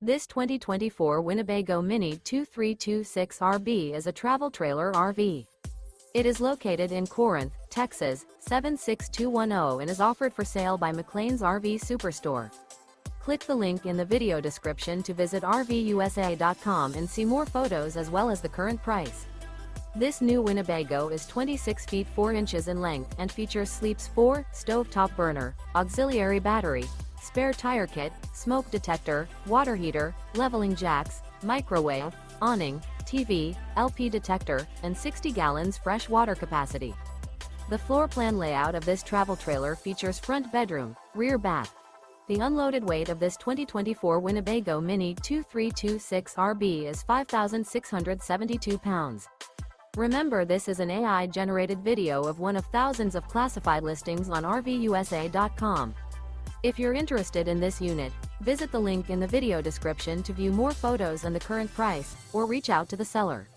This 2024 Winnebago Minnie 2326RB is a travel trailer RV. It is located in Corinth, Texas, 76210 and is offered for sale by McClain's RV Superstore. Click the link in the video description to visit RVUSA.com and see more photos as well as the current price. This new Winnebago is 26 feet 4 inches in length and features sleeps 4, stovetop burner, auxiliary battery, spare tire kit, smoke detector, water heater, leveling jacks, microwave, awning, TV, LP detector, and 60 gallons fresh water capacity. The floor plan layout of this travel trailer features front bedroom, rear bath. The unloaded weight of this 2024 Winnebago Minnie 2326RB is 5,672 pounds. Remember, this is an AI-generated video of one of thousands of classified listings on RVUSA.com. If you're interested in this unit, visit the link in the video description to view more photos and the current price, or reach out to the seller.